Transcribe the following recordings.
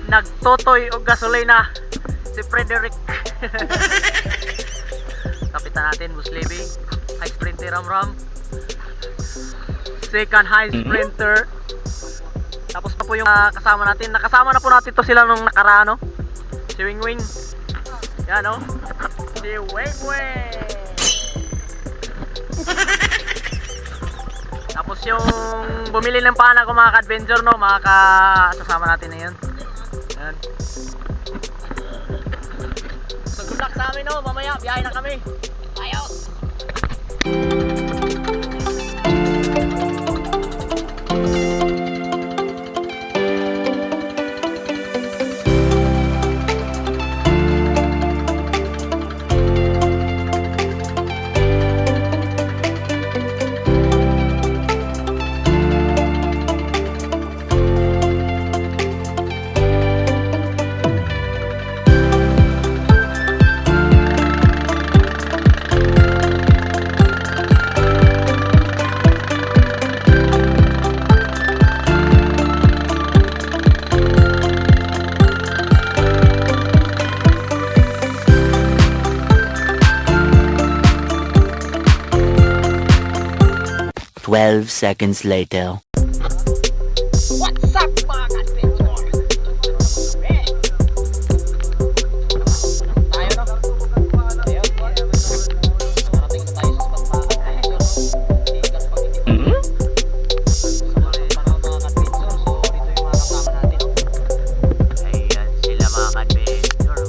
nagtotoy og gasolina si Frederick. Kapitan natin Muslibi, high sprinter Ramram, second high sprinter. Tapos pa po yung kasama natin. Nakasama na po natin to sila nung nakaraan, no? Si Wing Wing. Yan, no? Si Wing Wing. Tapos yung bumili ng pana ko mga ka-adventure, no? Mga kasama natin na yun. Yan. So good luck sa amin, no? Mamaya, biyahe na kami. Tayo! Twelve seconds later. What's up mga ka-adventure? Tayo na. Ayun. Narating na tayo sa spot mga ka-adventure. Ikat pag hindi pa. Sa mga ka-adventure. So dito yung mga kasama natin. Ayan sila mga ka-adventure.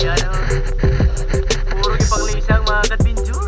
Ayan o. Puro ipanglisang mga ka-adventure.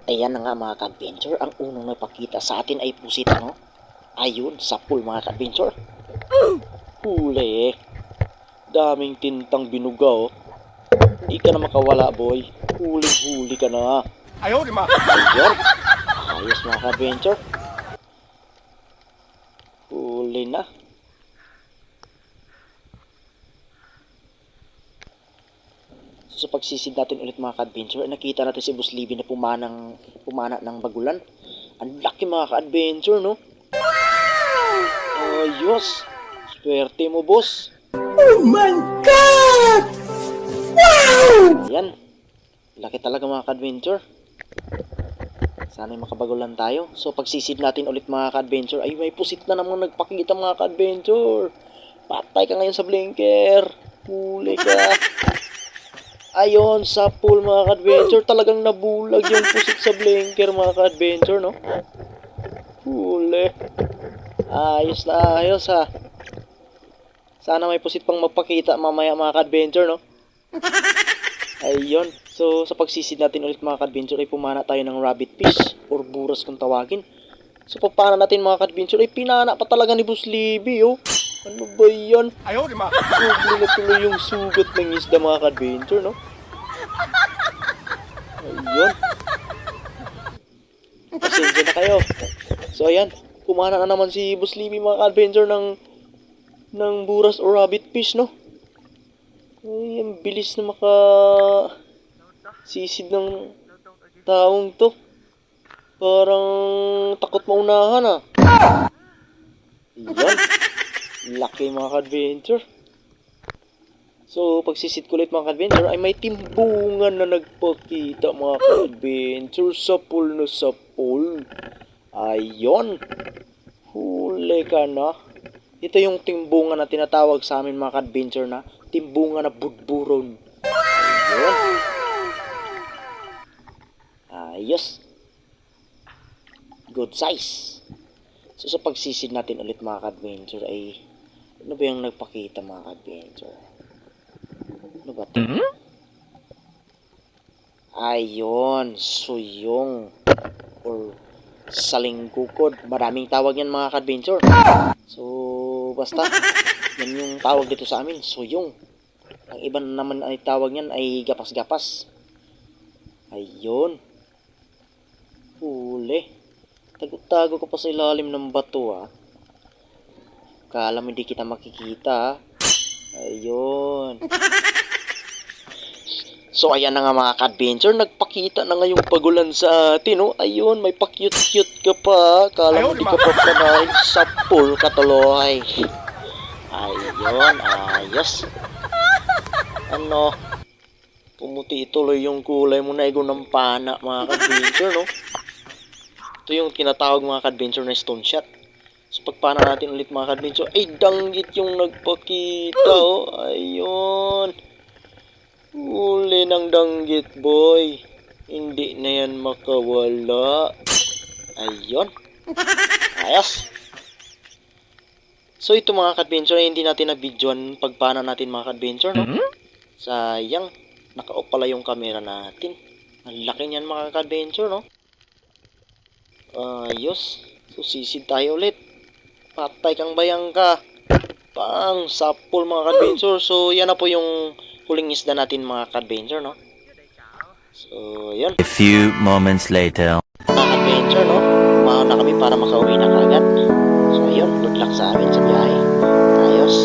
Ayan na nga mga ka-adventure, ang unang napakita sa atin ay pusit, ano? Ayun, sa pool mga ka-adventure. Huli. Daming tintang binuga, oh. Di ka na makawala, boy. Huli-huli ka na. Ayaw, di ma. Ayun. Ayos mga ka-adventure. Huli na. So, sa pagsisid natin ulit mga ka-adventure, nakita natin si Boss Libby na pumana ng bagulan. Ang laki mga ka-adventure, no? Ayos! Swerte mo, boss! Oh my God! Wow! Ayan. Laki talaga mga ka-adventure. Sana'y makabagulan tayo. So, pagsisid natin ulit mga ka-adventure, ay may pusit na namang nagpakita mga ka-adventure. Patay ka ngayon sa blinker. Huli ka. Ayon sa pool mga ka-adventure, talagang nabulag yung pusit sa blinker mga ka-adventure, no? Huli. Ayos na ayos ha. Sana may pusit pang magpakita mamaya mga ka-adventure, no? Ayun. So sa pagsisid natin ulit mga ka-adventure ay pumana tayo ng rabbit fish or buras kung tawagin. So pagpana natin mga ka-adventure ay pinana pa talaga ni Boss Libby, oh. Ano ba yan? Ayaw, di ma. Tuloy na tuloy yung sugat ng isda mga ka-adventure, no? Ayun. Pasensya na kayo. So ayan, kumana na naman si Boss Libby mga ka-adventure ng buras o rabbit fish, no? Ay, ang bilis na sisid ng taong to. Parang takot maunahan, ah. Ayan. Laki mga ka-adventure. So, pagsisit ko ulit mga ka-adventure ay may timbungan na nagpakita mga ka-adventure sa pool na sa pool. Ayon. Huli ka na. Ito yung timbungan na tinatawag sa amin mga ka-adventure na timbungan na budburon. Ayon. Ayos. Good size. So, sa pagsisid natin ulit mga ka-adventure ay Ano ba yung nagpakita mga ka-adventure? Ano ba ito? Ayun, suyong or salinggukod. Maraming tawag yan mga ka-adventure. So, basta, yan yung tawag dito sa amin, suyong. Ang iba naman ay tawag yan ay gapas-gapas. Ayun. Huli. Tago-tago ka pa sa ilalim ng bato ah. Kala mo hindi kita makikita. Ayun. So ayan na nga mga ka-adventure, nagpakita na nga yung pagulan sa atin, oh. Ayun, may pa-cute-cute ka pa. Kala mo di ka pa panahin sa pool katuloy. Ayun, ayos. Ano? Pumuti tuloy yung kulay mo na ng pana mga ka-adventure, no? Ito yung tinatawag mga ka-adventure na stone shot. So pagpana natin ulit mga ka-adventure, ay danggit yung nagpakita, oh. Ayun. Uli ng danggit, boy. Hindi na yan makawala. Ayun. Ayos. So ito mga ka-adventure, hindi natin na-videoan pagpana natin mga ka-adventure, no? Sayang. Naka-off pala yung camera natin. Ang laki niyan mga ka-adventure, no? Ayos. So sisid tayo ulit. Patay kang bayang ka. Pang sapul mga ka-adventure. So yan na po yung huling isda natin mga ka-adventure, no? So yun. A few moments later. Mga ka-adventure, no? Umaon na kami para makauwi na kagad. So yun, good luck sa amin sa biyahe. Ayos.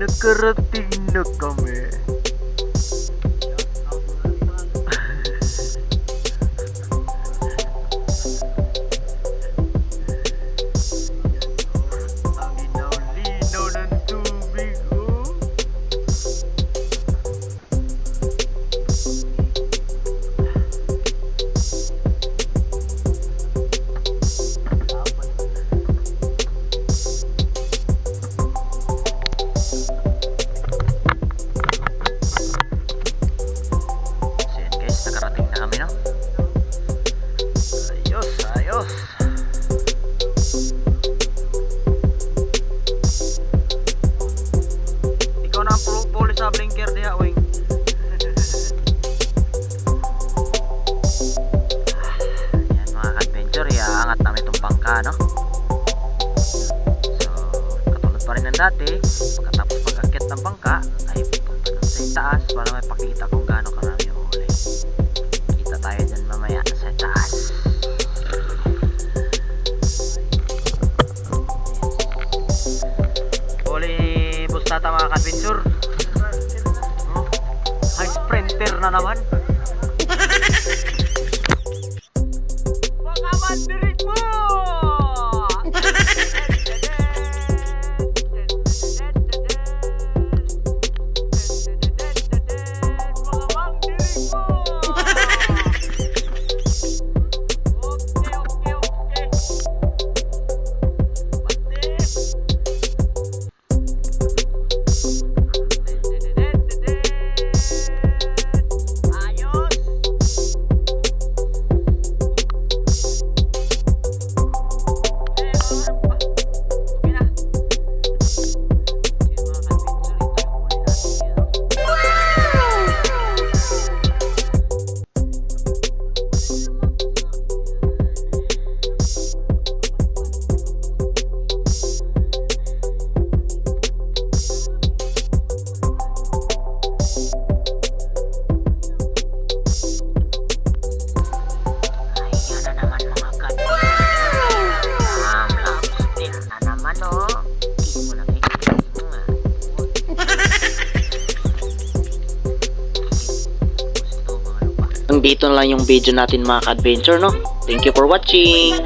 Nakarating na kami. Ang linaw-linaw ng tubig, oh. Sa blinker diha, wing. Yan mga adventure, iaangat namin itong bangka, no? So, katulad pa rin ng dati, pagkatapos pag-akit ng bangka, ay pupunta ng sa itaas para may pakita kung gaano karami yung huli. Kita tayo dyan mamaya sa itaas. Huli bustata mga adventure. High sprinter na naman. Hanggang dito na lang yung video natin mga ka-adventure, no? Thank you for watching!